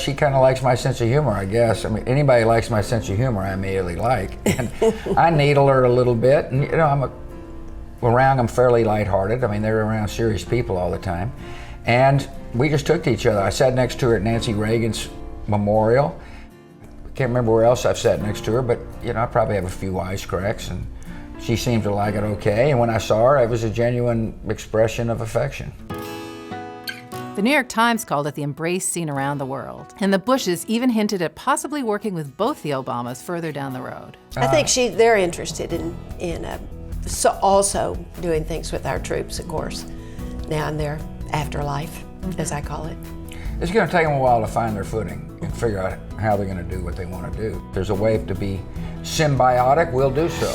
She kind of likes my sense of humor, I guess. I mean, anybody likes my sense of humor, I immediately like. And I needle her a little bit, and you know, I'm fairly lighthearted. I mean, they're around serious people all the time. And we just took to each other. I sat next to her at Nancy Reagan's memorial. Can't remember where else I've sat next to her, but you know, I probably have a few wisecracks, and she seemed to like it okay. And when I saw her, it was a genuine expression of affection. The New York Times called it the embrace seen around the world. And the Bushes even hinted at possibly working with both the Obamas further down the road. I think they're interested in also doing things with our troops, of course, now in their afterlife, as I call it. It's going to take them a while to find their footing and figure out how they're going to do what they want to do. If there's a way to be symbiotic, we'll do so.